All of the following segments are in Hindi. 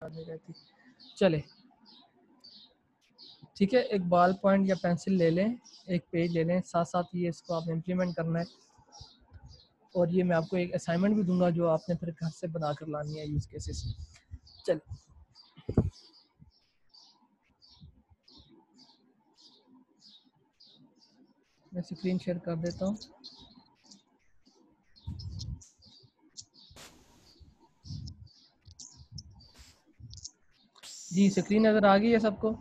नहीं रहती। चले ठीक है, एक बॉल पॉइंट या पेंसिल ले लें, एक पेज ले लें, साथ साथ ये इसको आपने इम्प्लीमेंट करना है। और ये मैं आपको एक असाइनमेंट भी दूंगा जो आपने फिर घर से बना कर लानी है यूज़ केसेस। चल मैं स्क्रीन शेयर कर देता हूँ। जी स्क्रीन नज़र आ गई है सबको?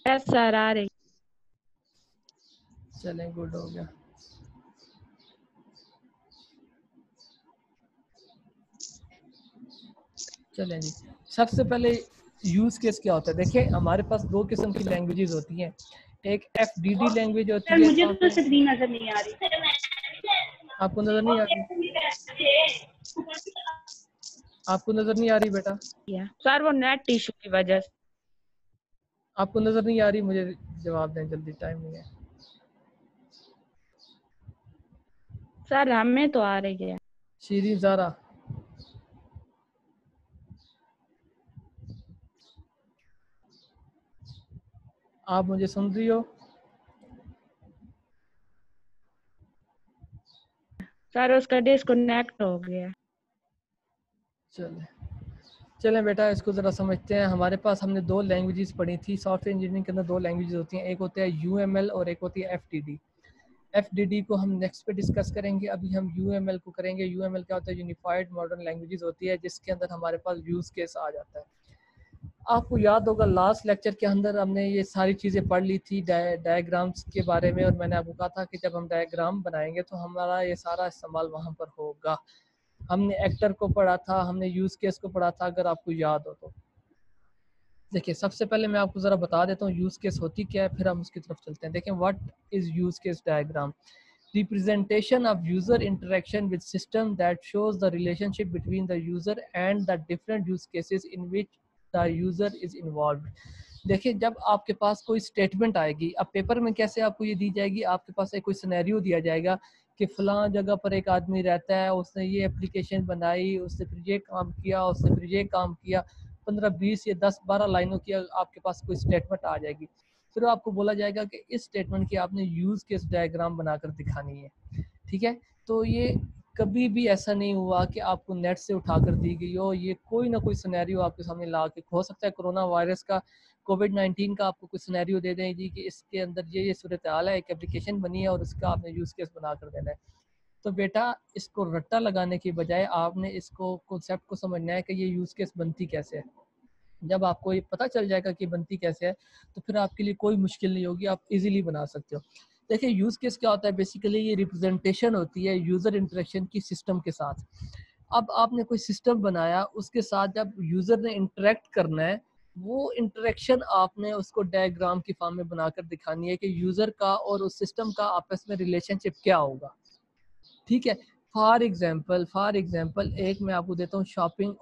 यस सर आ रही। चलें गुड हो गया। चलें जी, सबसे पहले यूज़ केस क्या होता है। देखिए हमारे पास दो किस्म की लैंग्वेजेस होती हैं, एक FDD लैंग्वेज होती सर है। मुझे तो स्क्रीन नजर नहीं आ रही। आपको नज़र नहीं आ रही? आपको नज़र नहीं आ रही बेटा? सर वो नेट इशू की वजह से। आपको नज़र नहीं आ रही? मुझे जवाब दें जल्दी, टाइम नहीं है। सर हमें तो आ रही है। शीरी ज़ारा, आप मुझे सुन रही हो? सर उसका डिस्कनेक्ट हो गया। चलें चलें बेटा, इसको ज़रा समझते हैं। हमारे पास हमने दो लैंग्वेजेस पढ़ी थी सॉफ्टवेयर इंजीनियरिंग के अंदर। दो लैंग्वेजेस होती हैं, एक होता है UML और एक होती है FDD। FDD को हम नेक्स्ट पे डिस्कस करेंगे, अभी हम UML को करेंगे। UML क्या होता है? यूनिफाइड मॉडर्न लैंग्वेजेस होती है, जिसके अंदर हमारे पास यूज़ केस आ जाता है। आपको याद होगा लास्ट लेक्चर के अंदर हमने ये सारी चीज़ें पढ़ ली थी डायग्राम्स के बारे में, और मैंने आपको कहा था कि जब हम डायग्राम बनाएंगे तो हमारा ये सारा इस्तेमाल वहाँ पर होगा। हमने एक्टर को पढ़ा था, हमने यूज़ केस को पढ़ा था, अगर आपको याद हो तो। देखिए सबसे पहले मैं आपको ज़रा बता देता हूँ यूज़ केस होती क्या है, फिर हम उसकी तरफ चलते हैं। देखें, what is use case diagram? Representation of user interaction with system that shows the relationship between the user and the different use cases in which the user is involved। देखिए जब आपके पास कोई स्टेटमेंट आएगी, अब पेपर में कैसे आपको ये दी जाएगी, आपके पास एक कोई सिनेरियो दिया जाएगा कि फ़लाँ जगह पर एक आदमी रहता है, उसने ये एप्लीकेशन बनाई, उसने फिर ये काम किया, उसने फिर ये काम किया, 15-20 या 10-12 लाइनों की आपके पास कोई स्टेटमेंट आ जाएगी। फिर आपको बोला जाएगा कि इस स्टेटमेंट की आपने यूज़ केस डायग्राम बनाकर दिखानी है। ठीक है, तो ये कभी भी ऐसा नहीं हुआ कि आपको नेट से उठाकर दी गई हो। ये कोई ना कोई सिनेरियो आपके सामने ला के, हो सकता है कोरोना वायरस का, कोविड-19 का आपको कुछ सिनेरियो दे दें जी कि इसके अंदर ये सूरत हाल है, एक एप्लीकेशन बनी है और उसका आपने यूज़ केस बना कर देना है। तो बेटा इसको रट्टा लगाने की बजाय आपने इसको कॉन्सेप्ट को समझना है कि ये यूज़ केस बनती कैसे है। जब आपको ये पता चल जाएगा कि बनती कैसे है, तो फिर आपके लिए कोई मुश्किल नहीं होगी, आप इजीली बना सकते हो। देखिए यूज़ केस क्या होता है, बेसिकली ये रिप्रेजेंटेशन होती है यूज़र इंटरेक्शन की सिस्टम के साथ। अब आपने कोई सिस्टम बनाया, उसके साथ जब यूज़र ने इंटरेक्ट करना है, वो इंटरेक्शन आपने उसको डायग्राम की फॉर्म में बनाकर दिखानी है कि यूज़र का और उस सिस्टम का आपस में रिलेशनशिप क्या होगा। ठीक है, फॉर एग्जांपल एक मैं आपको देता हूँ शॉपिंग,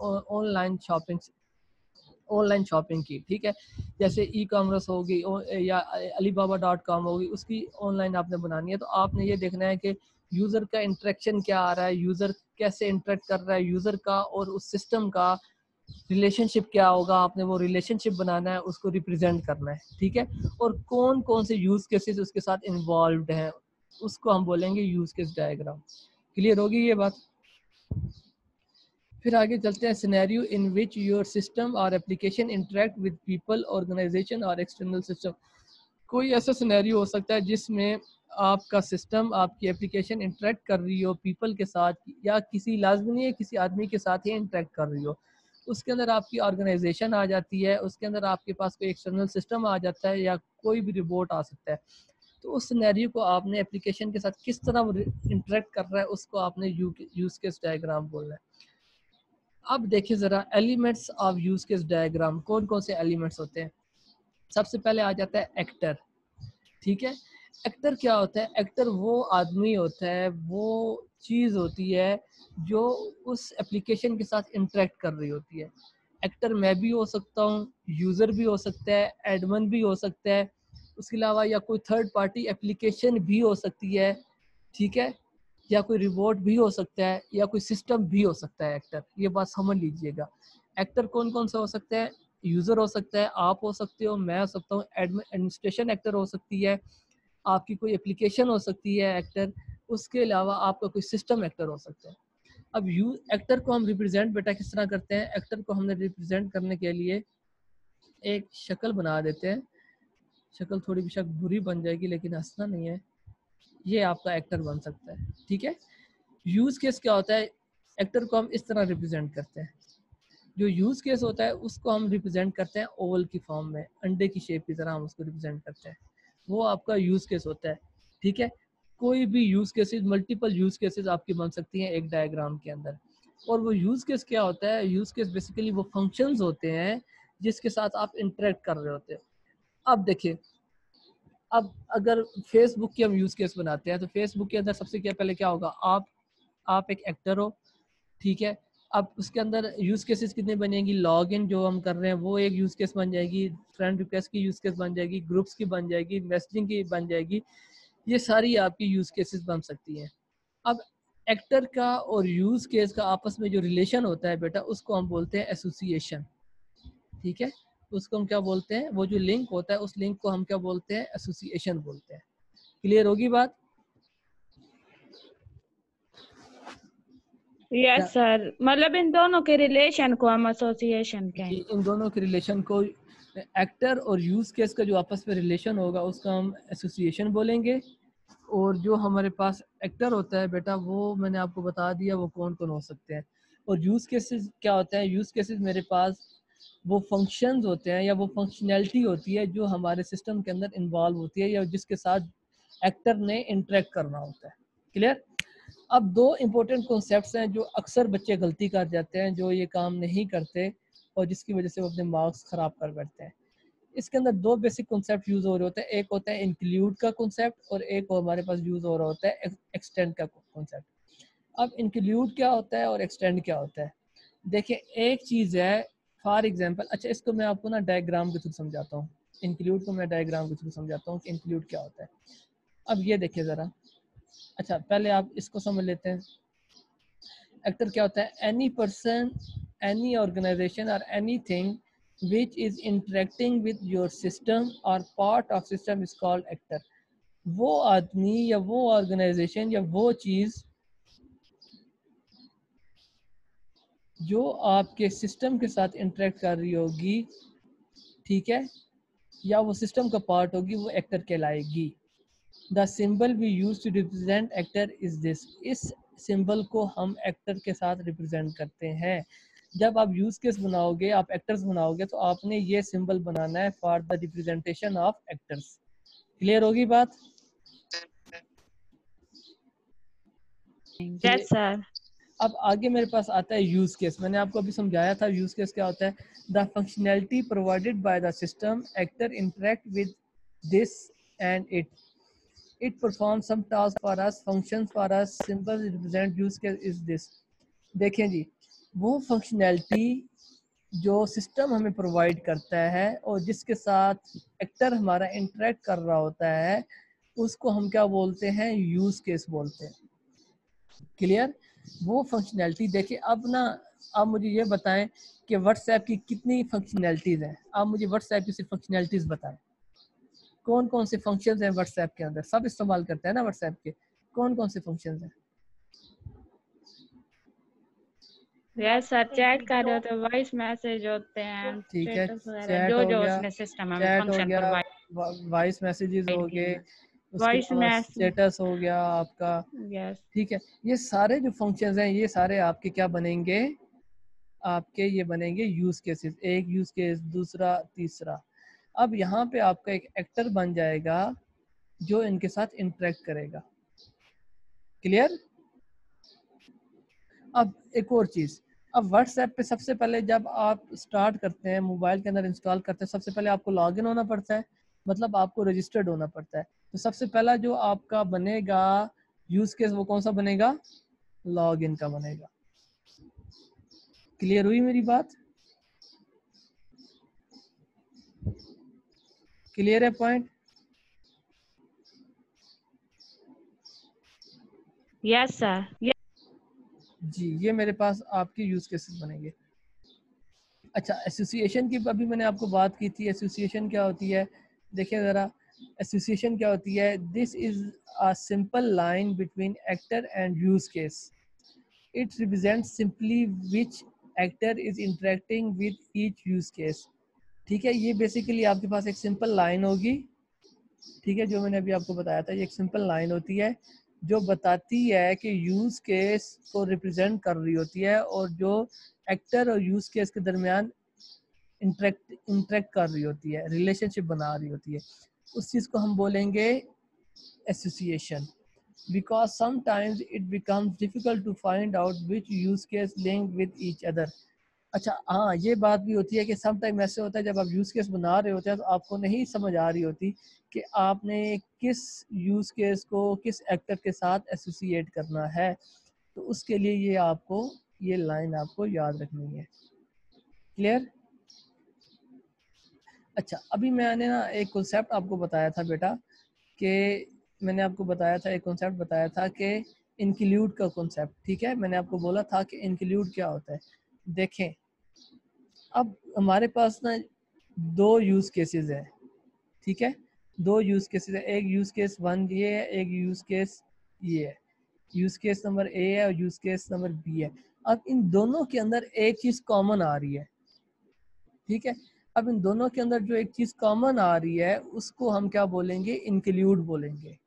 ऑनलाइन शॉपिंग की। ठीक है, जैसे ई कॉमर्स होगी या alibaba.com होगी, उसकी ऑनलाइन आपने बनानी है। तो आपने ये देखना है कि यूज़र का इंटरेक्शन क्या आ रहा है, यूज़र कैसे इंटरेक्ट कर रहा है, यूज़र का और उस सिस्टम का रिलेशनशिप क्या होगा। आपने वो रिलेशनशिप बनाना है, उसको रिप्रेजेंट करना है। ठीक है, और कौन कौन से यूज़ केसेस उसके साथ इन्वॉल्व हैं, उसको हम बोलेंगे यूज़ केस डायग्राम। क्लियर होगी ये बात? फिर आगे चलते हैं, scenario in which your system और application interact with people, organization और एक्सटर्नल सिस्टम। कोई ऐसा सिनेरियो हो सकता है जिसमें आपका सिस्टम, आपकी एप्लीकेशन इंटरेक्ट कर रही हो पीपल के साथ, या किसी लाजमी नहीं है किसी आदमी के साथ ही इंटरेक्ट कर रही हो। उसके अंदर आपकी ऑर्गेनाइजेशन आ जाती है, उसके अंदर आपके पास कोई एक्सटर्नल सिस्टम आ जाता है, या कोई भी रिपोर्ट आ सकता है। तो उस सिनेरियो को आपने एप्लीकेशन के साथ किस तरह इंटरेक्ट कर रहा है, उसको आपने यूज केस डायग्राम बोलना है। अब देखिए ज़रा elements of use case diagram, कौन कौन से एलिमेंट्स होते हैं। सबसे पहले आ जाता है एक्टर। ठीक है, एक्टर क्या होता है? एक्टर वो आदमी होता है, वो चीज़ होती है जो उस एप्लीकेशन के साथ इंटरेक्ट कर रही होती है। एक्टर मैं भी हो सकता हूँ, यूज़र भी हो सकता है, एडमिन भी हो सकता है, उसके अलावा या कोई थर्ड पार्टी एप्लीकेशन भी हो सकती है। ठीक है, या कोई रिवॉर्ड भी हो सकता है, या कोई सिस्टम भी हो सकता है एक्टर। ये बात समझ लीजिएगा। एक्टर कौन कौन सा हो सकता है? यूज़र हो सकता है, आप हो सकते हो, मैं हो सकता हूँ, एडमिनिस्ट्रेशन एक्टर हो सकती है, आपकी कोई एप्लीकेशन हो सकती है एक्टर, उसके अलावा आपका कोई सिस्टम एक्टर हो सकता है। अब एक्टर को हम रिप्रेजेंट बेटा किस तरह करते हैं? एक्टर को हमने रिप्रेजेंट करने के लिए एक शक्ल बना देते हैं। शक्ल थोड़ी बेशक बुरी बन जाएगी, लेकिन हंसना नहीं है। ये आपका एक्टर बन सकता है, ठीक है। यूज़ केस क्या होता है? एक्टर को हम इस तरह रिप्रेजेंट करते हैं। जो यूज़ केस होता है उसको हम रिप्रेजेंट करते हैं ओवल की फॉर्म में, अंडे की शेप की तरह हम उसको रिप्रेजेंट करते हैं। वो आपका यूज़ केस होता है, ठीक है। कोई भी use cases, multiple use cases आपकी बन सकती हैं एक डायग्राम के अंदर। और वो यूज़ केस क्या होता है? यूज़ केस बेसिकली वो फंक्शंस होते हैं जिसके साथ आप इंटरेक्ट कर रहे होते हो। अब देखिए, अब अगर फेसबुक की हम यूज़ केस बनाते हैं तो फेसबुक के अंदर सबसे क्या पहले क्या होगा? आप एक एक्टर हो, ठीक है। अब उसके अंदर यूज़ केसेस कितने बनेंगी? लॉग इन जो हम कर रहे हैं वो एक यूज़ केस बन जाएगी, फ्रेंड रिक्वेस्ट की यूज़ केस बन जाएगी, ग्रुप्स की बन जाएगी, मैसेजिंग की बन जाएगी। ये सारी आपकी यूज़ केसेस बन सकती हैं। अब एक्टर का और यूज़ केस का आपस में जो रिलेशन होता है बेटा, उसको हम बोलते हैं एसोसिएशन, ठीक है। उसको हम क्या बोलते हैं? वो जो लिंक होता है उस लिंक को हम क्या बोलते हैं? एसोसिएशन बोलते हैं। क्लियर होगी बात? यस सर, मतलब इन दोनों के रिलेशन को हम एसोसिएशन जी, कहें। इन दोनों के रिलेशन को, एक्टर और यूज़ केस का जो आपस में रिलेशन होगा उसका हम एसोसिएशन बोलेंगे। और जो हमारे पास एक्टर होता है बेटा, वो मैंने आपको बता दिया वो कौन कौन हो सकते हैं। और यूज़ केसेस क्या होता है? यूज़ केसेस मेरे पास वो फंक्शंस होते हैं या वो फंक्शनैलिटी होती है जो हमारे सिस्टम के अंदर इन्वॉल्व होती है या जिसके साथ एक्टर ने इंटरेक्ट करना होता है। क्लियर? अब दो इम्पोर्टेंट कॉन्सेप्ट्स हैं जो अक्सर बच्चे गलती कर जाते हैं, जो ये काम नहीं करते और जिसकी वजह से वो अपने मार्क्स ख़राब कर बैठते हैं। इसके अंदर दो बेसिक कॉन्सेप्ट यूज़ हो रहे होते हैं। एक होता है इंक्लूड का कॉन्सेप्ट और एक हमारे पास यूज़ हो रहा होता है एक्सटेंड का कॉन्सेप्ट। अब इंक्लूड क्या होता है और एक्सटेंड क्या होता है? देखिए, एक चीज़ है, फॉर एग्जांपल, अच्छा इसको मैं आपको ना डायग्राम के थ्रू समझाता हूँ। इंक्लूड को मैं डायग्राम के थ्रू समझाता हूँ कि इंक्लूड क्या होता है। अब ये देखिए ज़रा, अच्छा पहले आप इसको समझ लेते हैं। एक्टर क्या होता है? एनी पर्सन, एनी ऑर्गेनाइजेशन और anything which is interacting with your system or part of system is called actor। वो आदमी या वो ऑर्गेनाइजेशन या वो चीज़ जो आपके सिस्टम के साथ इंटरेक्ट कर रही होगी, ठीक है, या वो सिस्टम का पार्ट होगी, वो एक्टर कहलाएगी। The symbol we use to represent actor is this. इस सिंबल को हम एक्टर के साथ रिप्रेजेंट करते हैं। जब आप यूज केस बनाओगे, आप एक्टर्स बनाओगे, तो आपने ये सिंबल बनाना है for the representation of actors. Clear होगी बात? Yes sir. अब आगे मेरे पास आता है यूज केस। मैंने आपको अभी समझाया था यूज केस क्या होता है। The functionality provided by the system actor interact with this and it perform some task for us, functions for us, simple represent use case is this. देखें जी, वो फंक्शनैलिटी जो सिस्टम हमें प्रोवाइड करता है और जिसके साथ एक्टर हमारा इंटरेक्ट कर रहा होता है, उसको हम क्या बोलते हैं? यूज केस बोलते हैं। क्लियर? वो फंक्शनैलिटी देखिए। अब ना, आप मुझे ये बताएं कि व्हाट्सएप की कितनी फंक्शनैलिटीज़ हैं। आप मुझे व्हाट्सएप की सिर्फ फंक्शनैलिटीज़ बताएं। कौन कौन से फंक्शंस हैं व्हाट्सएप के अंदर? सब इस्तेमाल करते हैं ना व्हाट्सएप के। कौन कौन से फंक्शंस हैं? यस सर, चैट कर रहे हो तो वॉइस मैसेज होते हैं, ठीक है, स्टेटस वगैरह, चैट जो हो जो गया, उसने सिस्टम हमें चैट हो फंक्शन गया, प्रोवाइड वॉइस मैसेजेस हो किए गए, हैं। उसके वॉइस अलावा मैसेज। स्टेटस हो गया आपका। यस। ठीक है, ये सारे जो फंक्शंस हैं ये सारे आपके क्या बनेंगे? आपके ये बनेंगे यूज केसेस। एक यूज केस, दूसरा, तीसरा। अब यहाँ पे आपका एक एक्टर बन जाएगा जो इनके साथ इंटरेक्ट करेगा। क्लियर? अब एक और चीज़, अब व्हाट्सएप पे सबसे पहले जब आप स्टार्ट करते हैं, मोबाइल के अंदर इंस्टॉल करते हैं, सबसे पहले आपको लॉगिन होना पड़ता है, मतलब आपको रजिस्टर्ड होना पड़ता है। तो सबसे पहला जो आपका बनेगा यूज केस, वो कौन सा बनेगा? लॉगिन का बनेगा। क्लियर हुई मेरी बात? क्लियर है पॉइंट? Yes sir. जी, ये मेरे पास आपके यूज केसेस बनेंगे। अच्छा, एसोसिएशन की अभी मैंने आपको बात की थी। एसोसिएशन क्या होती है, देखिए ज़रा। एसोसिएशन क्या होती है, this is a simple line between actor and use case. It represents simply which actor is interacting with each use case. ठीक है, ये बेसिकली आपके पास एक सिंपल लाइन होगी। ठीक है, जो मैंने अभी आपको बताया था, ये एक सिंपल लाइन होती है जो बताती है कि यूज केस को रिप्रेजेंट कर रही होती है और जो एक्टर और यूज केस के दरमियान इंटरेक्ट कर रही होती है, रिलेशनशिप बना रही होती है, उस चीज़ को हम बोलेंगे association. Because sometimes it becomes difficult to find out which use case link with each other. अच्छा, हाँ, ये बात भी होती है कि सम टाइम ऐसे होता है जब आप यूज केस बना रहे होते हैं तो आपको नहीं समझ आ रही होती कि आपने किस यूज केस को किस एक्टर के साथ एसोसिएट करना है। तो उसके लिए ये लाइन आपको याद रखनी है। क्लियर? अच्छा, अभी मैंने ना एक कॉन्सेप्ट आपको बताया था बेटा, कि मैंने आपको बताया था, एक कॉन्सेप्ट बताया था कि इंक्लूड का कॉन्सेप्ट। ठीक है, मैंने आपको बोला था कि इंक्लूड क्या होता है। देखें, अब हमारे पास ना दो यूज केसेस हैं। ठीक है, दो यूज केसेस है। एक यूज केस 1 ये है, एक यूज केस ये है। यूज केस नंबर ए है और यूज केस नंबर बी है। अब इन दोनों के अंदर एक चीज कॉमन आ रही है। ठीक है, अब इन दोनों के अंदर जो एक चीज कॉमन आ रही है उसको हम क्या बोलेंगे, इंक्लूड बोलेंगे।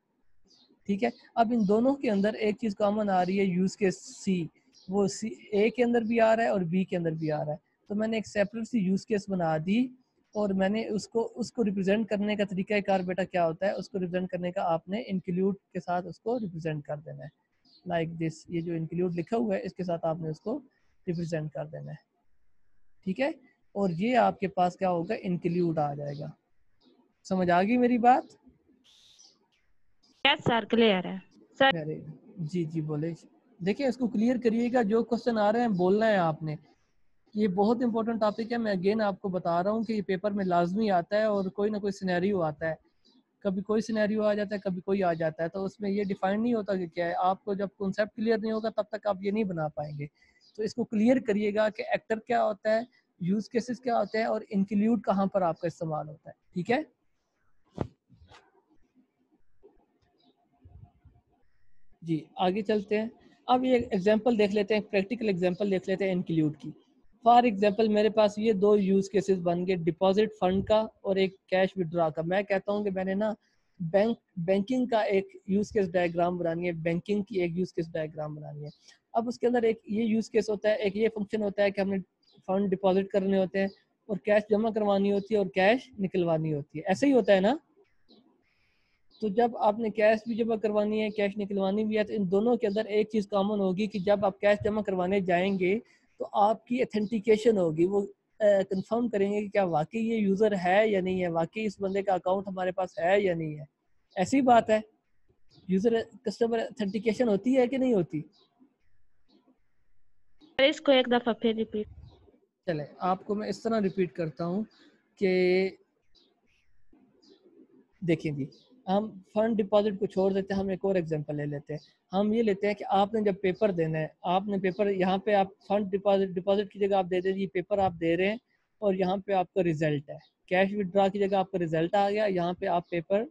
ठीक है, अब इन दोनों के अंदर एक चीज कॉमन आ रही है, यूज केस सी। वो सी ए के अंदर भी आ रहा है और बी के अंदर भी आ रहा है। तो मैंने एक सेपरेट सी यूज केस बना दी और मैंने उसको रिप्रेजेंट करने का तरीका कार बेटा क्या होता है, उसको रिप्रेजेंट करने का आपने इंक्लूड के साथ उसको रिप्रेजेंट कर देना है, लाइक दिस। ये जो इंक्लूड लिखा हुआ है इसके साथ आपने उसको रिप्रेजेंट कर देना है। ठीक है, और ये आपके पास क्या होगा, इंक्लूड आ जाएगा। समझ आ गई मेरी बात? यस सर, क्लियर है सर। अरे जी जी, बोले। देखिए, इसको क्लियर करिएगा, जो क्वेश्चन आ रहे हैं बोलना है आपने। ये बहुत इंपॉर्टेंट टॉपिक है। मैं अगेन आपको बता रहा हूँ कि ये पेपर में लाजमी आता है और कोई ना कोई सिनेरियो आता है। कभी कोई सिनेरियो आ जाता है, कभी कोई आ जाता है, तो उसमें ये डिफाइन नहीं होता कि क्या है। आपको जब कॉन्सेप्ट क्लियर नहीं होगा तब तक आप ये नहीं बना पाएंगे। तो इसको क्लियर करिएगा कि एक्टर क्या होता है, यूज केसेस क्या होते हैं और इंक्लूड कहाँ पर आपका इस्तेमाल होता है। ठीक है, जी आगे चलते हैं। अब ये एग्जांपल देख लेते हैं, प्रैक्टिकल एग्जांपल देख लेते हैं इंक्लूड की। फॉर एग्जांपल मेरे पास ये दो यूज केसेस बन गए, डिपॉजिट फंड का और एक कैश विड्रॉ का। मैं कहता हूँ कि मैंने ना बैंकिंग का एक यूज केस डायग्राम बनानी है, बैंकिंग की एक यूज केस डायग्राम बनानी है। अब उसके अंदर एक ये यूज केस होता है, एक ये फंक्शन होता है कि हमने फंड डिपॉजिट करने होते हैं और कैश जमा करवानी होती है और कैश निकलवानी होती है। ऐसे ही होता है ना? तो जब आपने कैश भी जमा करवानी है, कैश निकलवानी भी है, तो इन दोनों के अंदर एक चीज़ कॉमन होगी कि जब आप कैश जमा करवाने जाएंगे तो आपकी अथेंटिकेशन होगी। वो कंफर्म करेंगे कि क्या वाकई ये यूज़र है या नहीं है, वाकई इस बंदे का अकाउंट हमारे पास है या नहीं है। ऐसी बात है, यूज़र कस्टमर अथेंटिकेशन होती है कि नहीं होती? सर, इसको एक दफा फिर रिपीट। चले, आपको मैं इस तरह रिपीट करता हूँ कि देखें जी, हम फंड डिपॉजिट को छोड़ देते हैं, हम एक और एग्जांपल ले लेते हैं। हम ये लेते हैं कि आपने जब पेपर देना है, आपने पेपर यहाँ पे आप फंड डिपॉजिट की जगह आप दे दें, ये पेपर आप दे रहे हैं और यहाँ पे आपका रिजल्ट है। कैश विड्रॉ की जगह आपका रिजल्ट आ गया, यहाँ पे आप पेपर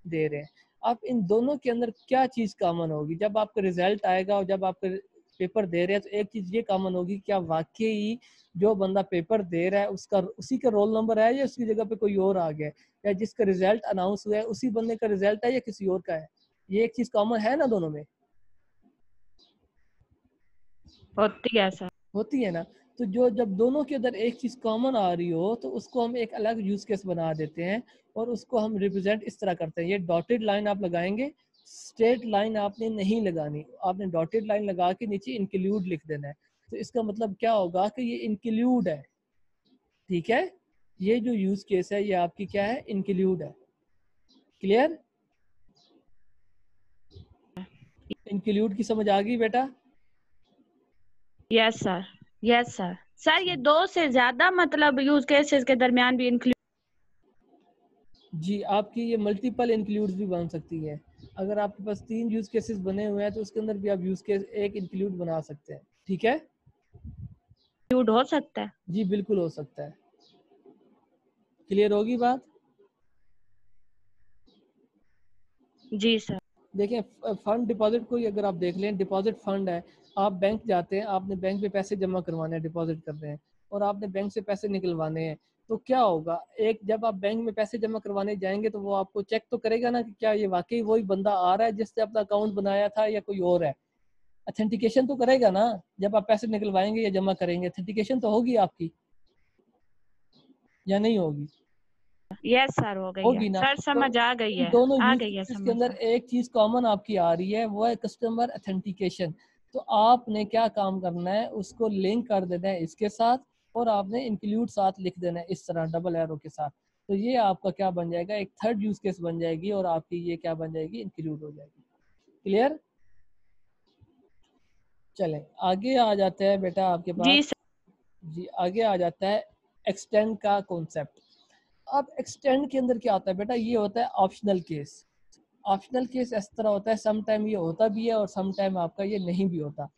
दे रहे हैं। अब इन दोनों के अंदर क्या चीज़ कॉमन होगी? जब आपका रिजल्ट आएगा और जब आपका पेपर दे रहे हैं तो एक चीज़ ये कॉमन होगी, क्या वाकई जो बंदा पेपर दे रहा है उसका उसी का रोल नंबर है या उसकी जगह पे कोई और आ गया, या जिसका रिजल्ट अनाउंस हुआ है उसी बंदे का रिजल्ट है या किसी और का है? ये एक चीज़ कॉमन है ना दोनों में? होती है सर। होती है ना? तो जब दोनों के अंदर एक चीज़ कॉमन आ रही हो तो उसको हम एक अलग यूज केस बना देते हैं और उसको हम रिप्रेजेंट इस तरह करते हैं। ये डॉटेड लाइन आप लगाएंगे, स्ट्रेट लाइन आपने नहीं लगानी, आपने डॉटेड लाइन लगा के नीचे इंक्लूड लिख देना है। तो इसका मतलब क्या होगा कि ये इंक्लूड है। ठीक है, ये जो यूज केस है ये आपकी क्या है, इंक्लूड है। क्लियर? इंक्लूड की समझ आ गई बेटा? Yes sir. Yes sir. Sir, ये दो से ज्यादा मतलब यूज केसेस के दरमियान भी इंक्लूड। जी, आपकी ये मल्टीपल इंक्लूड्स भी बन सकती है। अगर आपके पास 3 यूज़ केसेस बने हुए हैं तो उसके अंदर भी आप यूज़ केस एक इंक्लूड बना सकते हैं। ठीक है? इंक्लूड हो सकता है? जी, बिल्कुल हो सकता है। क्लियर होगी बात? जी सर। देखिए फंड डिपॉजिट को ही अगर आप देख लें, डिपॉजिट फंड है, आप बैंक जाते हैं, आपने बैंक में पैसे जमा करवाने हैं, डिपॉजिट करने हैं और आपने बैंक से पैसे निकलवाने हैं, तो क्या होगा, एक जब आप बैंक में पैसे जमा करवाने जाएंगे तो वो आपको चेक तो करेगा ना कि क्या ये वाकई वही बंदा आ रहा है जिससे अपना अकाउंट बनाया था या कोई और है। अथेंटिकेशन तो करेगा ना, जब आप पैसे निकलवाएंगे या जमा करेंगे अथेंटिकेशन तो होगी आपकी या नहीं होगी? यस सर, हो गई है होगी ना। सर, तो समझ आ गई इन है, दोनों आ यूज गई है केसेस के समझ अंदर में। एक चीज कॉमन आपकी आ रही है, वो है कस्टमर अथेंटिकेशन। तो आपने क्या काम करना है, उसको लिंक कर देना है इसके साथ और आपने इंक्लूड साथ लिख देना है इस तरह डबल एरो के साथ। तो ये आपका क्या बन जाएगा, एक थर्ड यूज केस बन जाएगी और आपकी ये क्या बन जाएगी, इंक्लूड हो जाएगी। क्लियर? चलें आगे आ जाते हैं बेटा आपके जी पास। सर। जी आगे आ जाता है एक्सटेंड का कॉन्सेप्ट। अब एक्सटेंड के अंदर क्या होता है बेटा, ये होता है ऑप्शनल केस। ऑप्शनल केस इस तरह होता है, सम टाइम ये होता भी है और सम टाइम आपका ये नहीं भी होता।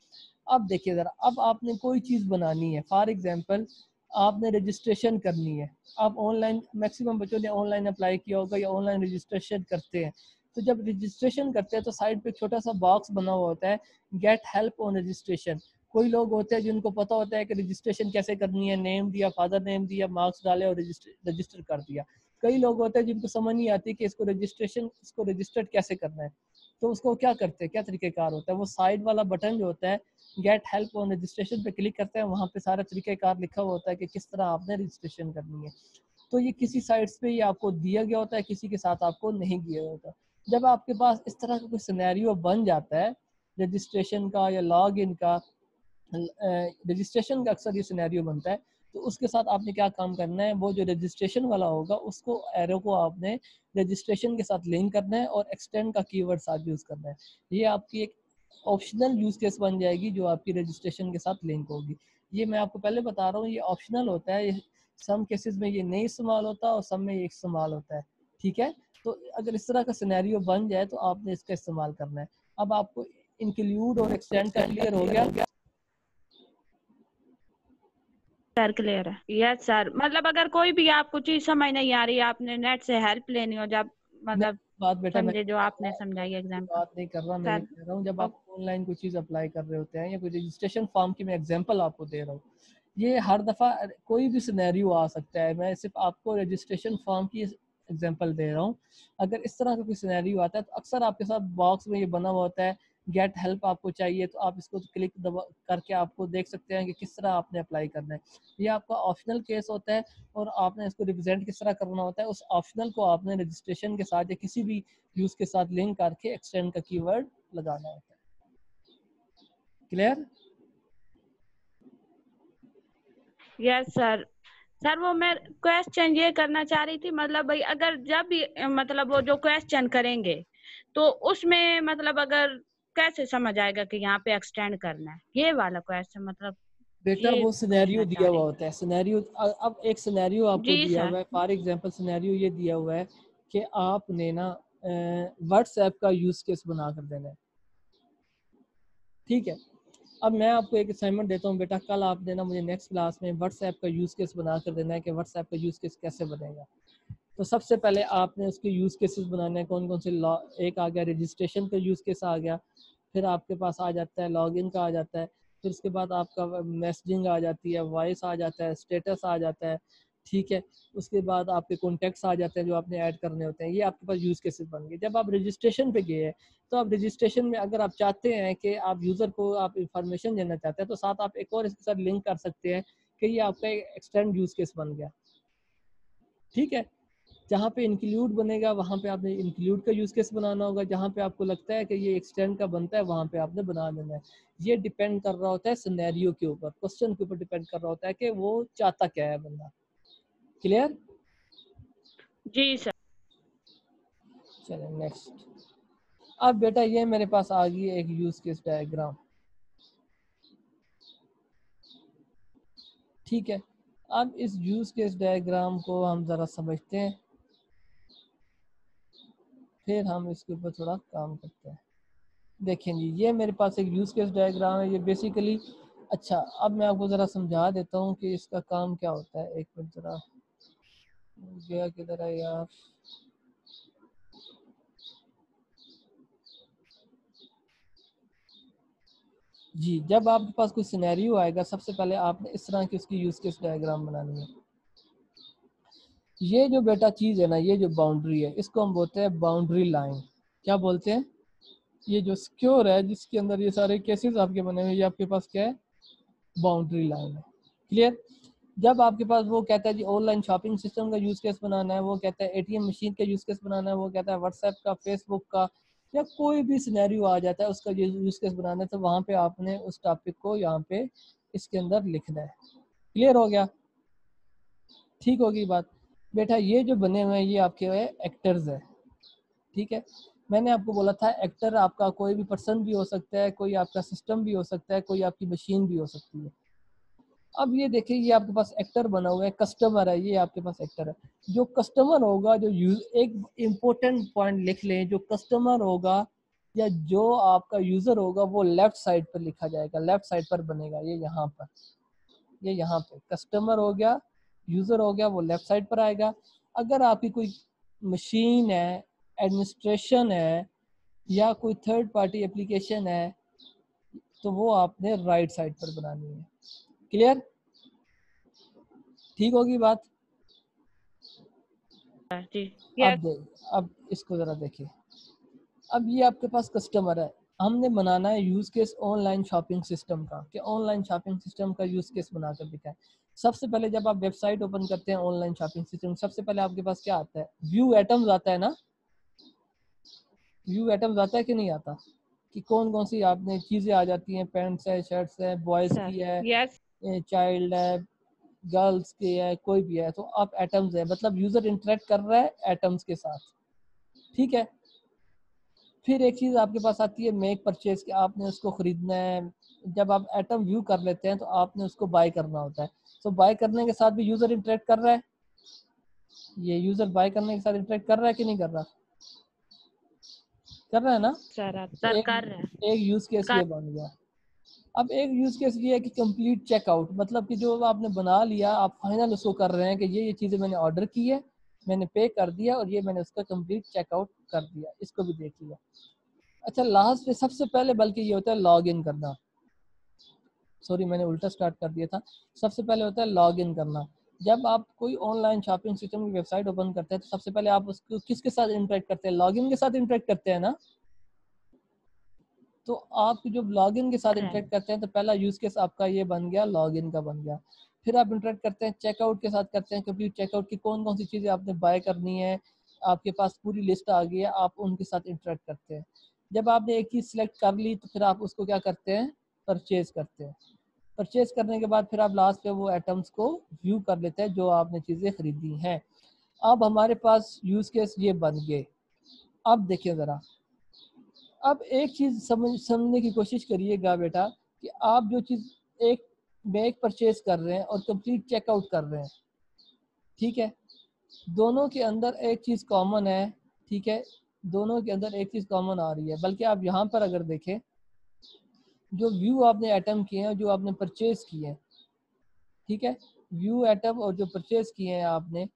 अब देखिए ज़रा, अब आपने कोई चीज़ बनानी है, फॉर एग्जांपल आपने रजिस्ट्रेशन करनी है। आप ऑनलाइन, मैक्सिमम बच्चों ने ऑनलाइन अप्लाई किया होगा या ऑनलाइन रजिस्ट्रेशन करते हैं। तो जब रजिस्ट्रेशन करते हैं तो साइड पे छोटा सा बॉक्स बना हुआ होता है, गेट हेल्प ऑन रजिस्ट्रेशन। कोई लोग होते हैं जिनको पता होता है कि रजिस्ट्रेशन कैसे करनी है, नेम दिया, फादर नेम दिया, मार्क्स डाले और रजिस्टर कर दिया। कई लोग होते हैं जिनको समझ नहीं आती कि इसको रजिस्टर्ड कैसे करना है। तो उसको क्या करते हैं, क्या तरीक़ेकार होता है, वो साइड वाला बटन जो होता है गेट हेल्प ऑन रजिस्ट्रेशन पे क्लिक करते हैं, वहाँ पे सारा तरीक़ेकार लिखा हुआ होता है कि किस तरह आपने रजिस्ट्रेशन करनी है। तो ये किसी साइट्स पे ये आपको दिया गया होता है, किसी के साथ आपको नहीं दिया गया होता। जब आपके पास इस तरह का कोई सिनेरियो बन जाता है रजिस्ट्रेशन का या लॉग इन का, रजिस्ट्रेशन का अक्सर ये सिनेरियो बनता है, तो उसके साथ आपने क्या काम करना है, वो जो रजिस्ट्रेशन वाला होगा उसको एरो को आपने रजिस्ट्रेशन के साथ लिंक करना है और एक्सटेंड का कीवर्ड साथ यूज़ करना है। ये आपकी एक ऑप्शनल यूज़ केस बन जाएगी जो आपकी रजिस्ट्रेशन के साथ लिंक होगी। ये मैं आपको पहले बता रहा हूँ, ये ऑप्शनल होता है, ये सम केसेस में ये नहीं इस्तेमाल होता और सब में ये इस्तेमाल होता है। ठीक है? तो अगर इस तरह का सिनेरियो बन जाए तो आपने इसका इस्तेमाल करना है। अब आपको इंक्लूड और एक्सटेंड का क्लियर हो गया? सर क्लियर है। यस सर, मतलब अगर कोई भी आपको चीज समझ नहीं आ रही, आपने नेट से हेल्प लेनी हो, जब मैं मतलब बात बेटा मैं समझे जो आपने समझाई एग्जाम्पल। बात नहीं कर रहा, मैं ये सर कह रहा हूँ जब आप ऑनलाइन कोई चीज़ अप्लाई कर रहे होते हैं या कोई रजिस्ट्रेशन फॉर्म की मैं एग्जांपल आपको दे रहा हूँ। ये हर दफ़ा कोई भी सिनेरियो आ सकता है, मैं सिर्फ आपको रजिस्ट्रेशन फॉर्म की एग्जांपल दे रहा हूँ। अगर इस तरह का कोई सिनेरियो आता है तो अक्सर आपके साथ बॉक्स में ये बना हुआ होता है, गेट हेल्प आपको चाहिए तो आप इसको क्लिक दबा करके आपको देख सकते हैं कि किस तरह आपने अप्लाई करना है। ये आपका ऑप्शनल केस होता है और आपने इसको रिप्रेजेंट किस तरह करना होता है, उस ऑप्शनल को आपने रजिस्ट्रेशन के साथ या किसी भी यूज के साथ लिंक करके एक्सटेंड का कीवर्ड लगाना होता है। क्लियर? Yes sir. सर वो मैं क्वेश्चन ये करना चाह रही थी, मतलब भाई अगर जब भी मतलब वो जो क्वेश्चन करेंगे तो उसमें मतलब अगर कैसे समझ आएगा कि यहाँ पे एक्सटेंड करना है, ये वाला क्वेश्चन मतलब बेटा ये वो सिनेरियो पूछना चाह दिया हुआ रही होता है, सिनेरियो अब एक सिनेरियो थी। आपको जी दिया सर। हुआ है, फॉर एग्जांपल सिनेरियो ये दिया हुआ है कि आपने ना व्हाट्सएप का यूज केस बना कर देना है। ठीक है, अब मैं आपको एक असाइनमेंट देता हूँ बेटा, कल आपने ना मुझे नेक्स्ट क्लास में व्हाट्सएप का यूज केस बना कर देना है कि व्हाट्सएप का यूज केस कैसे बनेगा। तो सबसे पहले आपने उसके यूज़ केसेस बनाने हैं, कौन कौन से लॉ, एक आ गया रजिस्ट्रेशन का यूज़ केस आ गया, फिर आपके पास आ जाता है लॉगिन का आ जाता है, फिर उसके बाद आपका मैसेजिंग आ जाती है, वॉइस आ जाता है, स्टेटस आ जाता है। ठीक है, उसके बाद आपके कॉन्टैक्ट्स आ जाते हैं जो आपने ऐड करने होते हैं, ये आपके पास यूज़ केसेस बन गए। जब आप रजिस्ट्रेशन पे गए हैं तो आप रजिस्ट्रेशन में अगर आप चाहते हैं कि आप यूज़र को आप इंफॉर्मेशन देना चाहते हैं तो साथ आप एक और इसके साथ लिंक कर सकते हैं कि ये आपका एक्सटेंड यूज़ केस बन गया। ठीक है, जहाँ पे इंक्लूड बनेगा वहाँ पे आपने इंक्लूड का यूज़ केस बनाना होगा, जहाँ पे आपको लगता है कि ये एक्सटेंड का बनता है वहाँ पे आपने बना देना है। ये डिपेंड कर रहा होता है सिनेरियो के ऊपर, क्वेश्चन के ऊपर डिपेंड कर रहा होता है कि वो चाहता क्या है बंदा। क्लियर? जी सर। चलिए नेक्स्ट। अब बेटा ये मेरे पास आ गई एक यूज़ केस डायग्राम। ठीक है, अब इस यूज़ केस डायग्राम को हम ज़रा समझते हैं। फिर हम इसके ऊपर थोड़ा काम करते हैं। देखें जी, ये मेरे पास एक यूज़ केस डायग्राम है। ये बेसिकली, अच्छा अब मैं आपको ज़रा समझा देता हूँ कि इसका काम क्या होता है। एक मिनट ज़रा, गया किधर है यार। जी, जब आपके पास कोई सिनेरियो आएगा, सबसे पहले आपने इस तरह की उसकी यूज़ केस डायग्राम बनानी है। ये जो बेटा चीज़ है ना, ये जो बाउंड्री है, इसको हम बोलते हैं बाउंड्री लाइन। क्या बोलते हैं? ये जो सिक्योर है, जिसके अंदर ये सारे केसेस आपके बने हुए, ये आपके पास क्या है? बाउंड्री लाइन है। क्लियर? जब आपके पास वो कहता है जी ऑनलाइन शॉपिंग सिस्टम का यूज़ केस बनाना है, वो कहता है एटीएम मशीन का यूज़ केस बनाना है, वो कहता है व्हाट्सएप का, फेसबुक का, या कोई भी सिनेरियो आ जाता है उसका यूज़ केस बनाना है, तो वहाँ पे आपने उस टॉपिक को यहाँ पे इसके अंदर लिखना है। क्लियर हो गया? ठीक होगी बात बेटा। ये जो बने हुए हैं ये आपके एक्टर्स है। ठीक है, मैंने आपको बोला था एक्टर आपका कोई भी पर्सन भी हो सकता है, कोई आपका सिस्टम भी हो सकता है, कोई आपकी मशीन भी हो सकती है। अब ये देखिए, ये आपके पास एक्टर बना हुआ है, कस्टमर है, ये आपके पास एक्टर है। जो कस्टमर होगा, जो एक इम्पोर्टेंट पॉइंट लिख लें, जो कस्टमर होगा या जो आपका यूज़र होगा वो लेफ्ट साइड पर लिखा जाएगा, लेफ्ट साइड पर बनेगा। ये यहाँ पर, ये यहाँ पे कस्टमर हो गया, यूज़र हो गया, वो लेफ्ट साइड पर आएगा। अगर आपकी कोई मशीन है, एडमिनिस्ट्रेशन है, या कोई थर्ड पार्टी एप्लीकेशन है, तो वो आपने राइट साइड पर बनानी है। क्लियर? ठीक होगी बात? जी। अब इसको ज़रा देखिए। अब ये आपके पास कस्टमर है, हमने बनाना है use case online shopping system का, कि ऑनलाइन शॉपिंग सिस्टम का यूज़ केस बनाकर दिखाएं। सबसे पहले जब आप वेबसाइट ओपन करते हैं ऑनलाइन शॉपिंग सिस्टम, सबसे पहले आपके पास क्या आता है? व्यू एटम्स आता है ना? व्यू एटम्स आता है कि नहीं आता? कि कौन कौन सी आपने चीज़ें आ जाती हैं, पैंट्स है, शर्ट्स है, बॉयज़ सर की है, यस चाइल्ड है, गर्ल्स की है, कोई भी है, तो आप एटम्स है, मतलब यूज़र इंटरेक्ट कर रहा है एटम्स के साथ। ठीक है, फिर एक चीज़ आपके पास आती है मेक परचेज की, आपने उसको ख़रीदना है। जब आप एटम व्यू कर लेते हैं तो आपने उसको बाय करना होता है। तो बाय करने के साथ भी यूज़र इंटरेक्ट कर रहा है। ये यूज़र बाय करने के साथ इंटरेक्ट कर रहा है कि नहीं कर रहा? कर रहा है ना? सर, आप तो सर एक कर रहे हैं। एक यूज़ केस ये बन गया। अब एक यूज़ केस ये है कि कंप्लीट चेकआउट, मतलब कि जो आपने बना लिया, आप फाइनल उसको कर रहे हैं कि ये चीज़ें मैंने ऑर्डर की है, मैंने पे कर दिया और ये मैंने उसका कंप्लीट चेकआउट कर दिया, इसको भी देख लिया। अच्छा, लास्ट पे सबसे पहले बल्कि ये होता है लॉग इन करना। सॉरी, मैंने उल्टा स्टार्ट कर दिया था। सबसे पहले होता है लॉग इन करना। जब आप कोई ऑनलाइन शॉपिंग सिस्टम की वेबसाइट ओपन करते हैं तो सबसे पहले आप उसको किसके साथ इंटरेक्ट करते हैं? लॉग इन के साथ इंटरेक्ट करते हैं ना? तो आप जब लॉगिन के साथ कर रहे हैं। इंटरेक्ट करते हैं तो पहला यूज केस आपका ये बन गया, लॉगिन का बन गया। फिर आप इंटरेक्ट करते हैं चेकआउट के साथ, करते हैं कंप्लीट चेकआउट की कौन कौन सी चीज़ें आपने बाय करनी है, आपके पास पूरी लिस्ट आ गई है, आप उनके साथ इंटरेक्ट करते हैं। जब आपने एक चीज़ सिलेक्ट कर ली तो फिर आप उसको क्या करते हैं? परचेज करते हैं। परचेज करने के बाद फिर आप लास्ट पे वो आइटम्स को व्यू कर लेते हैं जो आपने चीज़ें खरीदी हैं। अब हमारे पास यूज केस ये बन गए। अब देखिए ज़रा, अब एक चीज़ समझने की कोशिश करिएगा बेटा, कि आप जो चीज़ एक बैग परचेज कर रहे हैं और कंप्लीट चेकआउट कर रहे हैं, ठीक है, दोनों के अंदर एक चीज़ कॉमन है। ठीक है, दोनों के अंदर एक चीज़ कॉमन आ रही है। बल्कि आप यहाँ पर अगर देखें, जो व्यू आपने आइटम किए हैं, जो आपने परचेज किए हैं, ठीक है, व्यू आइटम और जो परचेज किए हैं आपने,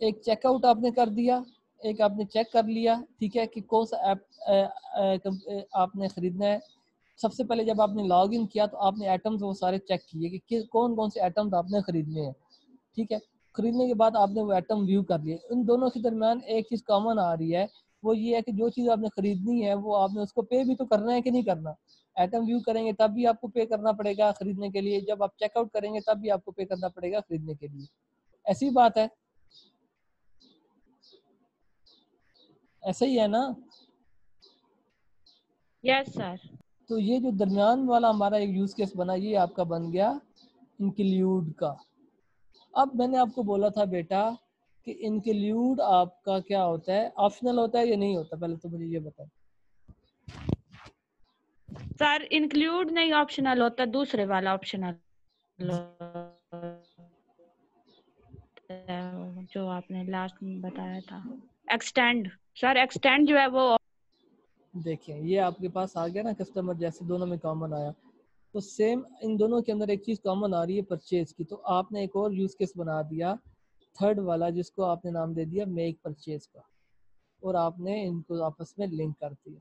एक चेकआउट आपने कर दिया, एक आपने चेक कर लिया, ठीक है, कि कौन सा ऐप आपने ख़रीदना है। सबसे पहले जब आपने लॉग इन किया तो आपने आइटम्स वो सारे चेक किए कि कौन कौन से आइटम्स आपने ख़रीदने हैं। ठीक है, ख़रीदने के बाद आपने वो आइटम व्यू कर लिए। इन दोनों के दरमियान एक चीज़ कॉमन आ रही है, वो ये है कि जो चीज़ आपने ख़रीदनी है वो आपने उसको पे भी तो करना है कि नहीं करना। आइटम व्यू करेंगे तब भी आपको पे करना पड़ेगा ख़रीदने के लिए, जब आप चेकआउट करेंगे तब भी आपको पे करना पड़ेगा ख़रीदने के लिए। ऐसी बात है, ऐसा ही है ना? Yes sir. तो ये जो दरमियान वाला हमारा एक यूज़ केस बना, ये आपका बन गया इंक्लूड का। अब मैंने आपको बोला था बेटा कि इंक्लूड आपका क्या होता है, ऑप्शनल होता है या नहीं होता? पहले तो मुझे ये बताएं। सर इंक्लूड नहीं ऑप्शनल होता, दूसरे वाला ऑप्शनल जो आपने लास्ट में बताया था। एक्सटेंड सर, एक्सटेंड जो है वो देखिए ये आपके पास आ गया ना कस्टमर, जैसे दोनों में कॉमन आया, तो सेम इन दोनों के अंदर एक चीज़ कॉमन आ रही है परचेज की, तो आपने एक और यूज़ केस बना दिया थर्ड वाला, जिसको आपने नाम दे दिया मेक परचेज का, और आपने इनको आपस में लिंक कर दिया।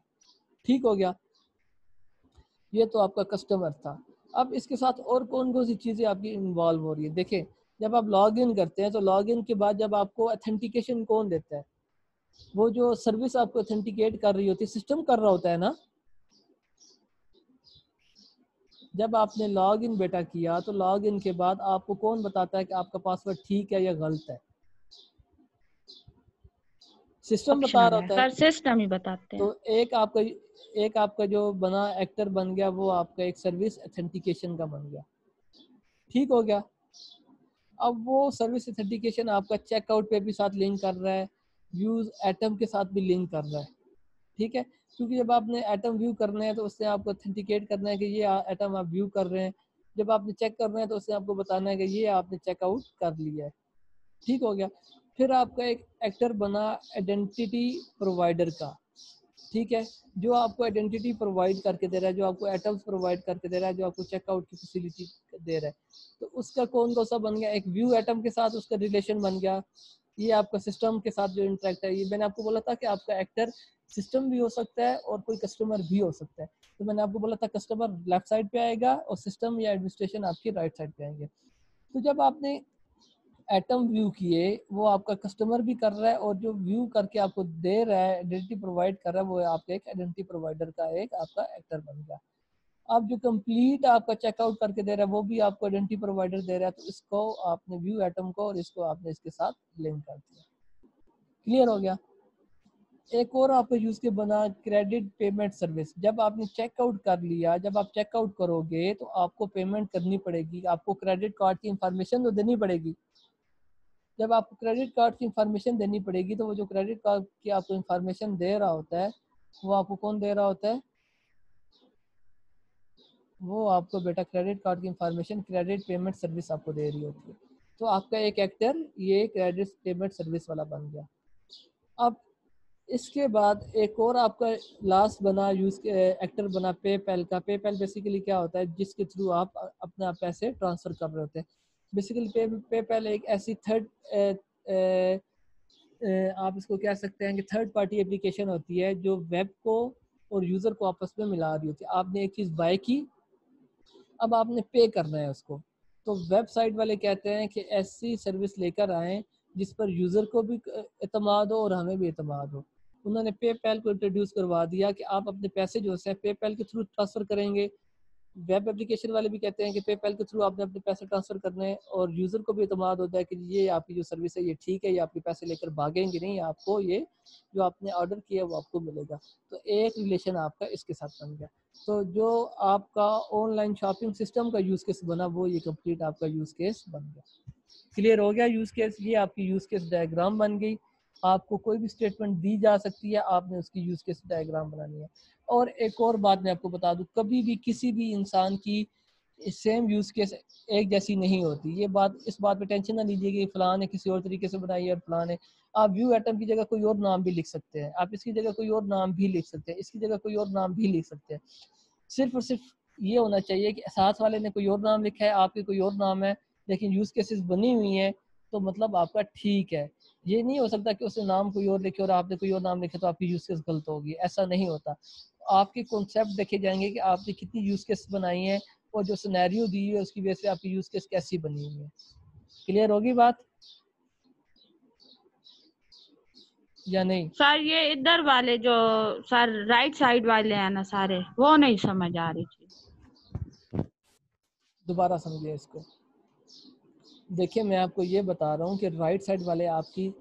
ठीक हो गया, ये तो आपका कस्टमर था। अब इसके साथ और कौन कौन सी चीज़ें आपकी इन्वॉल्व हो रही है। देखिए जब आप लॉग इन करते हैं तो लॉग इन के बाद जब आपको अथेंटिकेशन कौन देता है, वो जो सर्विस आपको अथेंटिकेट कर रही होती है सिस्टम कर रहा होता है ना। जब आपने लॉग इन बेटा किया तो लॉग इन के बाद आपको कौन बताता है कि आपका पासवर्ड ठीक है या गलत है, सिस्टम बता ऑप्शनल रहा है होता है। सर, सिस्टम ही बताते हैं। तो एक आपका जो बना एक्टर बन गया, वो आपका एक सर्विस अथेंटिकेशन का बन गया। ठीक हो गया। अब वो सर्विस अथेंटिकेशन आपका चेकआउट पे भी साथ लिंक कर रहा है, व्यूज एटम के साथ भी लिंक कर रहा है। ठीक है, क्योंकि जब आपने एटम व्यू करने हैं तो उससे आपको अथेंटिकेट करना है कि ये एटम आप व्यू कर रहे हैं। जब आपने चेक करना है तो उससे आपको बताना है कि ये आपने चेकआउट कर लिया है। ठीक हो गया। फिर आपका एक एक्टर बना आइडेंटिटी प्रोवाइडर का। ठीक है, जो आपको आइडेंटिटी प्रोवाइड करके दे रहा है, जो आपको एटम्स प्रोवाइड करके दे रहा है, जो आपको चेकआउट की फैसिलिटी दे रहा है, तो उसका कौन कौन सा बन गया, एक व्यू एटम के साथ उसका रिलेशन बन गया। ये आपका सिस्टम के साथ जो इंटरेक्ट है, ये मैंने आपको बोला था कि आपका एक्टर सिस्टम भी हो सकता है और कोई कस्टमर भी हो सकता है। तो मैंने आपको बोला था कस्टमर लेफ्ट साइड पे आएगा और सिस्टम या एडमिनिस्ट्रेशन आपकी राइट साइड पे आएंगे। तो जब आपने एटम व्यू किए, वो आपका कस्टमर भी कर रहा है, और जो व्यू करके आपको दे रहा है, आइडेंटिटी प्रोवाइड कर रहा है, वो आपका एक आइडेंटिटी प्रोवाइडर का एक आपका एक्टर बन गया। अब जो कंप्लीट आपका चेकआउट करके दे रहा है, वो भी आपको आइडेंटिटी प्रोवाइडर दे रहा है, तो इसको आपने व्यू एटम को और इसको आपने इसके साथ लिंक कर दिया। क्लियर हो गया। एक और आपका यूज के बना क्रेडिट पेमेंट सर्विस। जब आपने चेकआउट कर लिया, जब आप चेकआउट करोगे तो आपको पेमेंट करनी पड़ेगी, आपको क्रेडिट कार्ड की इंफॉर्मेशन तो देनी पड़ेगी। जब आपको क्रेडिट कार्ड की इंफॉर्मेशन देनी पड़ेगी, तो वो जो क्रेडिट कार्ड की आपको इंफॉर्मेशन दे रहा होता है, वो आपको कौन दे रहा होता है, वो आपको बेटा क्रेडिट कार्ड की इंफॉर्मेशन क्रेडिट पेमेंट सर्विस आपको दे रही होती है। तो आपका एक एक्टर ये क्रेडिट पेमेंट सर्विस वाला बन गया। अब इसके बाद एक और आपका लास्ट बना यूज एक्टर बना पेपैल का। पेपैल बेसिकली क्या होता है, जिसके थ्रू आप अपना पैसे ट्रांसफर कर रहे होते हैं। बेसिकली पेपैल एक ऐसी आप इसको कह सकते हैं कि थर्ड पार्टी एप्लीकेशन होती है, जो वेब को और यूज़र को आपस में मिला रही होती है। आपने एक चीज़ बाय की, अब आपने पे करना है उसको, तो वेबसाइट वाले कहते हैं कि ऐसी सर्विस लेकर आएँ जिस पर यूज़र को भी एतमाद हो और हमें भी एतमाद हो। उन्होंने पेपैल को इंट्रोड्यूस करवा दिया कि आप अपने पैसे जो है पेपैल के थ्रू ट्रांसफ़र करेंगे। वेब एप्लीकेशन वाले भी कहते हैं कि पेपैल के थ्रू आपने अपने पैसे ट्रांसफ़र करने हैं, और यूज़र को भी एतमाद होता है कि ये आपकी जो सर्विस है ये ठीक है, ये आपके पैसे लेकर भागेंगे नहीं, आपको ये जो आपने ऑर्डर किया वो आपको मिलेगा। तो एक रिलेशन आपका इसके साथ बन गया। तो जो आपका ऑनलाइन शॉपिंग सिस्टम का यूज़ केस बना, वो ये कंप्लीट आपका यूज़ केस बन गया। क्लियर हो गया यूज़ केस। ये आपकी यूज़ केस डायग्राम बन गई। आपको कोई भी स्टेटमेंट दी जा सकती है, आपने उसकी यूज़ केस डायग्राम बनानी है। और एक और बात मैं आपको बता दूं, कभी भी किसी भी इंसान की सेम यूज़ केस एक जैसी नहीं होती। ये बात, इस बात पे टेंशन ना लीजिए कि फ़लाँ ने किसी और तरीके से बनाई है और फ़लाँ ने। आप व्यू एटम की जगह कोई और नाम भी लिख सकते हैं, आप इसकी जगह कोई और नाम भी लिख सकते हैं, इसकी जगह कोई और नाम भी लिख सकते हैं। सिर्फ और सिर्फ ये होना चाहिए कि साथ वाले ने कोई और नाम लिखा है, आपके कोई और नाम है, लेकिन यूज़ केसेस बनी हुई हैं, तो मतलब आपका ठीक है। ये नहीं हो सकता कि उसने नाम कोई और लिखे और आपने कोई और नाम लिखे तो आपकी यूज़ केस गलत होगी, ऐसा नहीं होता। आपके कॉन्सेप्ट देखे जाएंगे कि आपने कितनी यूज़ केस बनाई है, और जो सिनेरियो दी है उसकी बेस पे आपकी यूज़ केस कैसी बनी हुई है। क्लियर होगी बात या नहीं? सर ये इधर वाले जो सर राइट साइड वाले हैं ना सारे, वो नहीं समझ आ रही थी। दोबारा समझिए इसको। देखिए मैं आपको ये बता रहा हूँ कि राइट साइड वाले आपकी,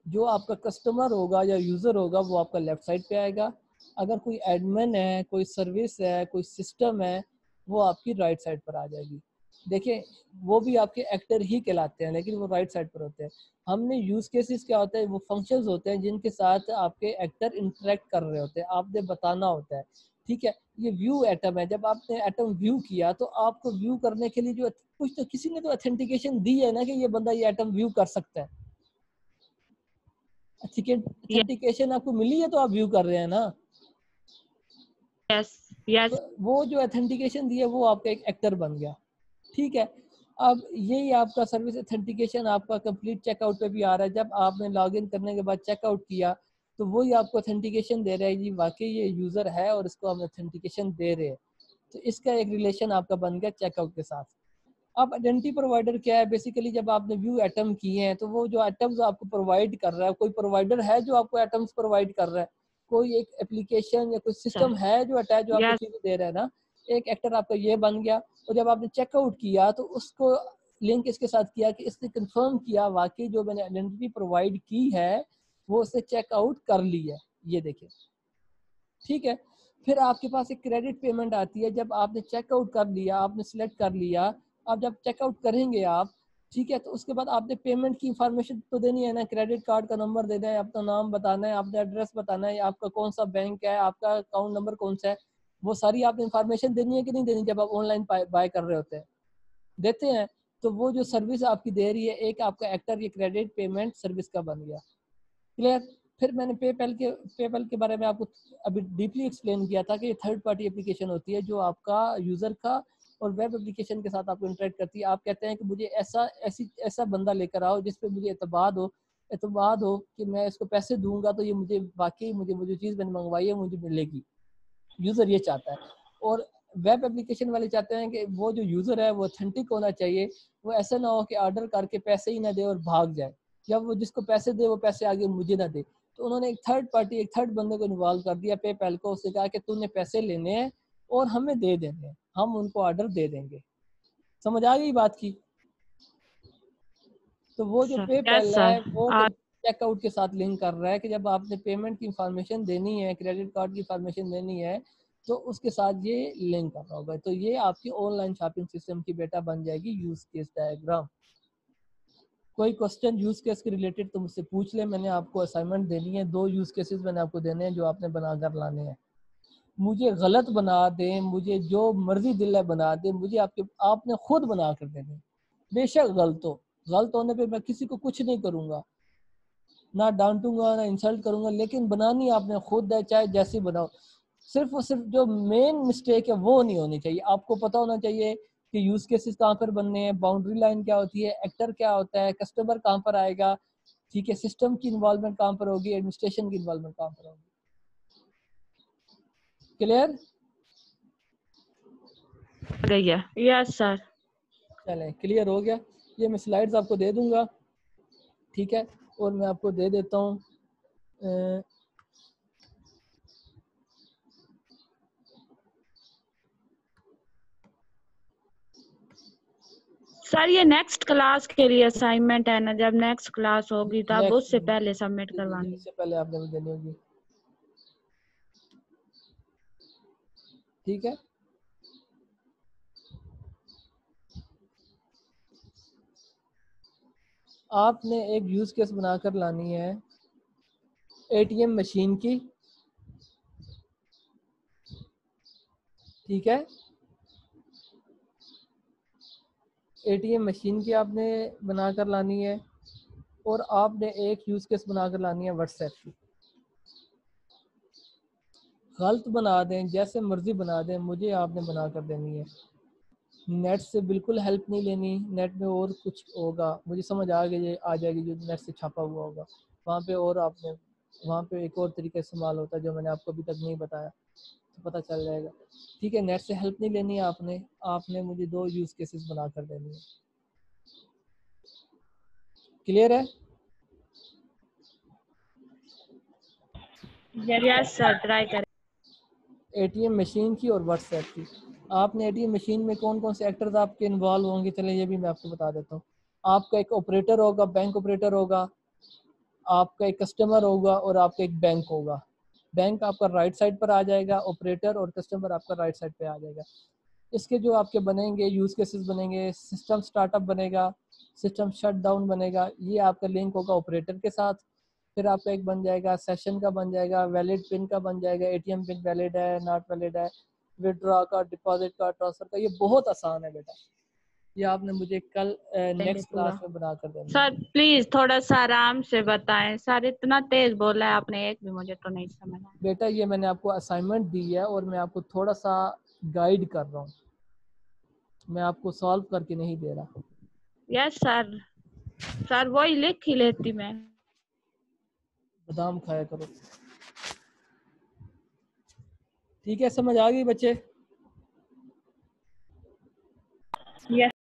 जो आपका कस्टमर होगा या यूज़र होगा, वो आपका लेफ़्ट साइड पे आएगा। अगर कोई एडमिन है, कोई सर्विस है, कोई सिस्टम है, वो आपकी राइट साइड पर आ जाएगी। देखिए वो भी आपके एक्टर ही कहलाते हैं, लेकिन वो राइट साइड पर होते हैं। हमने यूज़ केसेस क्या होता है, वो फंक्शंस होते हैं जिनके साथ आपके एक्टर इंटरेक्ट कर रहे होते हैं, आपने बताना होता है। ठीक है, ये व्यू एटम है। जब आपने एटम व्यू किया तो आपको व्यू करने के लिए जो कुछ तो किसी ने तो ऑथेंटिकेशन दी है ना कि ये बंदा ये एटम व्यू कर सकता है। ऑथेंटिकेशन आपको मिली है तो आप व्यू कर रहे हैं ना। Yes yes. वो जो ऑथेंटिकेशन दी है वो आपका एक एक्टर बन गया, ठीक है। अब यही आपका सर्विस ऑथेंटिकेशन आपका कंप्लीट चेकआउट पे भी आ रहा है। जब आपने लॉगिन करने के बाद चेकआउट किया तो वही आपको ऑथेंटिकेशन दे रहा है जी वाकई ये यूज़र है और इसको हम ऑथेंटिकेशन दे रहे हैं। तो इसका एक रिलेशन आपका बन गया चेकआउट के साथ। अब आइडेंटिटी प्रोवाइडर क्या है? बेसिकली जब आपने व्यू आइटम किए हैं तो वो जो आइटम्स आपको प्रोवाइड कर रहा है, कोई प्रोवाइडर है जो आपको आइटम्स प्रोवाइड कर रहा है, कोई एक एप्लीकेशन या कोई सिस्टम है जो अटैच जो आपको यस चीज़ें दे रहा है ना। एक एक्टर आपका ये बन गया। और जब आपने चेकआउट किया तो उसको लिंक इसके साथ किया कि इसने कंफर्म किया वाकई जो मैंने आइडेंटिटी प्रोवाइड की है वो उसने चेकआउट कर ली है, ये देखिए, ठीक है। फिर आपके पास एक क्रेडिट पेमेंट आती है। जब आपने चेकआउट कर लिया, आपने सिलेक्ट कर लिया, अब जब चेकआउट करेंगे आप, ठीक है, तो उसके बाद आपने पेमेंट की इंफॉर्मेशन तो देनी है ना। क्रेडिट कार्ड का नंबर देना है, अपना नाम बताना है, आपने एड्रेस बताना है, आपका कौन सा बैंक है, आपका अकाउंट नंबर कौन सा है, वो सारी आपने इंफॉर्मेशन देनी है कि नहीं देनी। जब आप ऑनलाइन बाय कर रहे होते हैं, देते हैं, तो वो जो सर्विस आपकी दे रही है, एक आपका एक्टर ये क्रेडिट पेमेंट सर्विस का बन गया। क्लियर? फिर मैंने पेपैल के बारे में आपको अभी डीपली एक्सप्लेन किया था कि ये थर्ड पार्टी एप्लीकेशन होती है जो आपका यूज़र का और वेब एप्लीकेशन के साथ आपको इंटरेक्ट करती है। आप कहते हैं कि मुझे ऐसा बंदा लेकर आओ जिस पे मुझे एतमाद हो कि मैं इसको पैसे दूंगा तो ये मुझे वाकई मुझे वो जो चीज़ मैंने मंगवाई है मुझे मिलेगी। यूज़र ये चाहता है। और वेब एप्लीकेशन वाले चाहते हैं कि वो जो यूज़र है वो ऑथेंटिक होना चाहिए। वो ऐसा ना हो कि ऑर्डर करके पैसे ही ना दे और भाग जाए, या वो जिसको पैसे दे वो पैसे आगे मुझे ना दे। तो उन्होंने एक थर्ड बंदे को इन्वॉल्व कर दिया, पेपैल को। उससे कहा कि तूने पैसे लेने हैं और हमें दे देने हैं, हम उनको ऑर्डर दे देंगे। समझ आ गई बात की? तो वो जो यस पेपैल है सर। वो चेकआउट के साथ लिंक कर रहा है कि जब आपने पेमेंट की इंफॉर्मेशन देनी है, क्रेडिट कार्ड की इंफॉर्मेशन देनी है, तो उसके साथ ये लिंक करना होगा। तो ये आपकी ऑनलाइन शॉपिंग सिस्टम की बेटा बन जाएगी यूज केस डायग्राम। कोई क्वेश्चन यूज केस के रिलेटेड तो मुझसे पूछ ले। मैंने आपको असाइनमेंट देनी है, 2 यूज केसेस मैंने आपको देने हैं जो आपने बनाकर लाने हैं। मुझे गलत बना दें, मुझे जो मर्जी दिल है बना दें, मुझे आपने खुद बना कर देने। बेशक गलत होने पे मैं किसी को कुछ नहीं करूंगा, ना डांटूंगा ना इंसल्ट करूंगा, लेकिन बनानी आपने खुद है, चाहे जैसी बनाओ। सिर्फ और सिर्फ जो मेन मिस्टेक है वो नहीं होनी चाहिए। आपको पता होना चाहिए कि यूज केसेस कहाँ पर बनने हैं, बाउंड्री लाइन क्या होती है, एक्टर क्या होता है, कस्टमर कहाँ पर आएगा, ठीक है, सिस्टम की इन्वॉल्वमेंट कहाँ पर होगी, एडमिनिस्ट्रेशन की इन्वॉल्वमेंट कहाँ पर होगी। क्लियर? गई है। Yes sir. चलें, क्लियर हो गया। ये मैं स्लाइड्स आपको दे दूंगा, ठीक है, और मैं आपको दे देता हूँ सर ये नेक्स्ट क्लास के लिए असाइनमेंट है ना, जब नेक्स्ट क्लास होगी तो आप उससे पहले सबमिट करवाना। इससे पहले आपने मुझे देनी होगी, ठीक है। आपने एक यूज केस बनाकर लानी है एटीएम मशीन की, ठीक है। एटीएम मशीन की आपने बनाकर लानी है, और आपने एक यूज केस बनाकर लानी है व्हाट्सएप की। गलत बना दें, जैसे मर्जी बना दें, मुझे आपने बना कर देनी है। नेट से बिल्कुल हेल्प नहीं लेनी। नेट में और कुछ होगा, मुझे समझ आ जाएगी जो नेट से छापा हुआ होगा वहाँ पे, और आपने वहाँ पे एक और तरीका इस्तेमाल होता है जो मैंने आपको अभी तक नहीं बताया, तो पता चल जाएगा, ठीक है। नेट से हेल्प नहीं लेनी है आपने। आपने मुझे 2 यूज केसेस बना कर देनी है। क्लियर है? यस सर, ट्राई करें। एटीएम मशीन की और व्हाट्सएप की। आपने एटीएम मशीन में कौन कौन से एक्टर्स आपके इन्वॉल्व होंगे, चले ये भी मैं आपको बता देता हूँ। आपका एक ऑपरेटर होगा, बैंक ऑपरेटर होगा, आपका एक कस्टमर होगा, और आपका एक बैंक होगा। बैंक आपका राइट साइड पर आ जाएगा, ऑपरेटर और कस्टमर आपका राइट साइड पे आ जाएगा। इसके जो आपके बनेंगे यूज केसेस बनेंगे, सिस्टम स्टार्टअप बनेगा, सिस्टम शट डाउन बनेगा, ये आपका लिंक होगा ऑपरेटर के साथ। फिर आपका एक बन जाएगा सेशन का, बन जाएगा वैलिड पिन का, बन जाएगा एटीएम पिन वैलिड है नॉट वैलिड है, विड्रॉ का, डिपॉजिट का, ट्रांसफर का। ये बहुत आसान है बेटा, ये आपने मुझे कल नेक्स्ट क्लास में बना कर देना। सर प्लीज थोड़ा सा आराम से बताएं सर, इतना तेज बोला है आपने, एक भी मुझे तो नहीं समझ आया। बेटा ये मैंने आपको असाइनमेंट दी है और मैं आपको थोड़ा सा गाइड कर रहा हूँ, मैं आपको सॉल्व करके नहीं दे रहा। यस सर, सर वही लिख ही लेती मैं। बादाम खाया करो। ठीक है, समझ आ गई बच्चे?